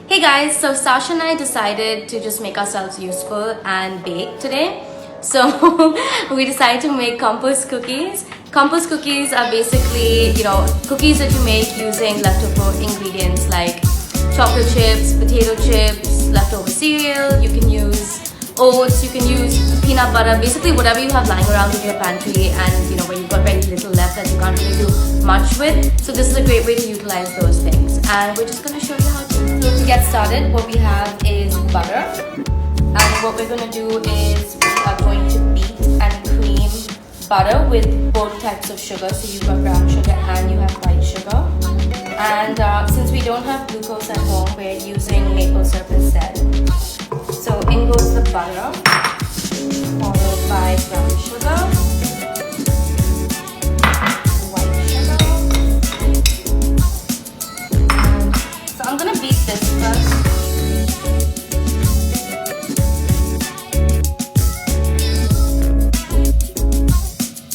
Hey guys, so Sasha and I decided to just make ourselves useful and bake today. So we decided to make compost cookies. Compost cookies are basically, cookies that you make using leftover ingredients like chocolate chips, potato chips, leftover cereal. You can use oats, you can use peanut butter, basically whatever you have lying around in your pantry and where you've got very little left that you can't really do much with. So this is a great way to utilize those things. And we're just going to show you how to. So to get started, what we have is butter. And what we're going to do is we are going to beat and cream butter with both types of sugar. So you've got brown sugar and you have white sugar. And since we don't have glucose at home, we're using maple syrup instead. So in goes the butter, followed by brown sugar, white sugar. So I'm gonna beat this first.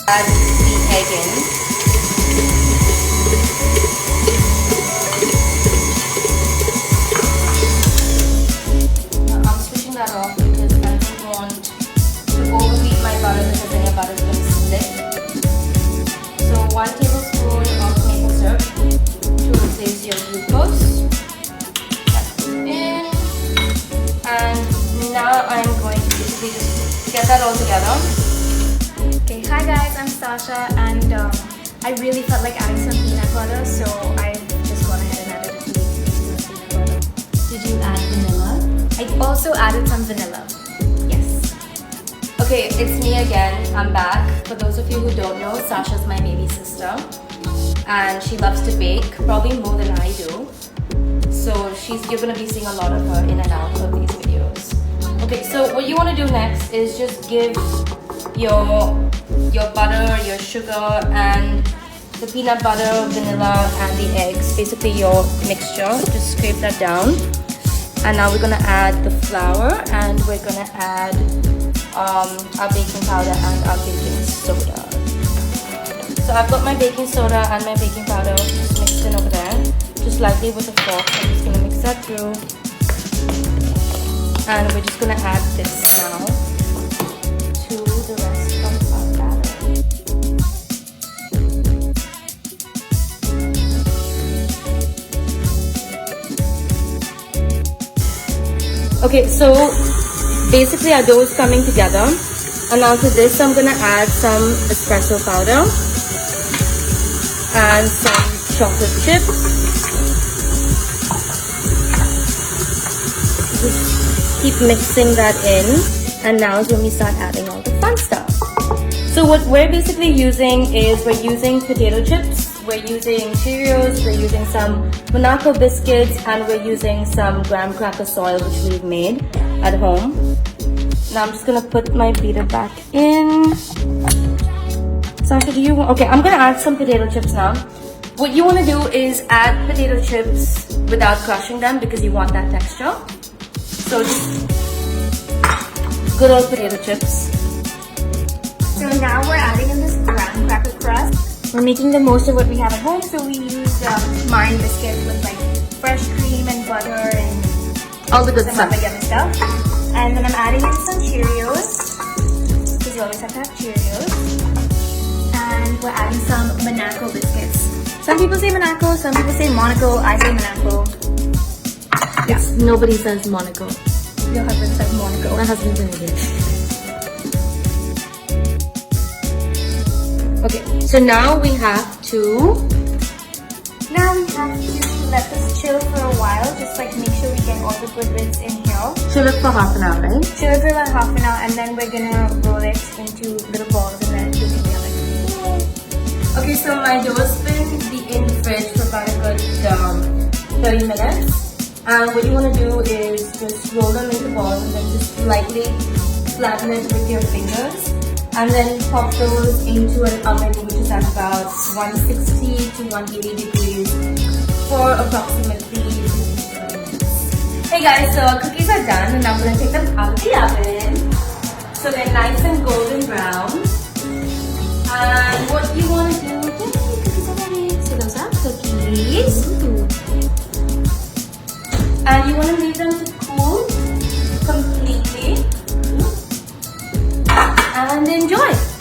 Add the egg in. Off because I don't want to overbeat my butter because then your butter is going to split. So 1 tablespoon of maple syrup to replace your glucose. That's in. And now I'm going to basically just get that all together. Okay, hi guys, I'm Sasha and I really felt like adding some peanut butter, so I just gone ahead and added a few teaspoons of peanut butter. Did you add vanilla? I also added some vanilla. Yes. Okay, it's me again. I'm back. For those of you who don't know, Sasha's my baby sister. And she loves to bake, probably more than I do. So you're going to be seeing a lot of her in and out of these videos. Okay, so what you want to do next is just give your butter, your sugar, and the peanut butter, vanilla, and the eggs, basically your mixture. Just scrape that down. And now we're going to add the flour and we're going to add our baking powder and our baking soda. So I've got my baking soda and my baking powder just mixed in over there. Just lightly with a fork. I'm just going to mix that through. And we're just going to add this now to the rest of our batter. Okay, so basically our dough is coming together, and now to this I'm gonna add some espresso powder and some chocolate chips. Just keep mixing that in, and now is when we start adding all the fun stuff. So what we're basically using is we're using potato chips. We're using CHEERIOS, we're using some Monaco biscuits, and we're using some graham cracker soil which we've made at home. Now I'm just gonna put my beater back in. Sasha, okay, I'm gonna add some potato chips now. What you wanna do is add potato chips without crushing them because you want that texture. So just good old potato chips. So now we're adding in this graham cracker crust. We're making the most of what we have at home, so we use mine biscuits with like fresh cream and butter and all the good some stuff. other yummy stuff. And then I'm adding in some CHEERIOS, because you always have to have CHEERIOS. And we're adding some Monaco biscuits. Some people say Monaco, some people say Monaco, I say Monaco. Yeah. Nobody says Monaco. Your husband says Monaco. My husband's an idiot. Okay, so now we have to let this chill for a while, just like make sure we get all the good bits in here. chill it for half an hour, right? Chill it for about half an hour, and then we're gonna roll it into little balls and then put it in the oven. Okay, so my dough has been in the fridge for about a good 30 minutes. And what you want to do is just roll them into balls and then just lightly flatten it with your fingers. And then pop those into an oven which is at about 160 to 180 degrees for approximately 15 to 20 minutes. Hey guys, so our cookies are done and I'm going to take them out of the oven. So they're nice and golden brown. And what you want to do, yay, cookies are ready. So those are cookies. And you want to leave them to cool completely and enjoy.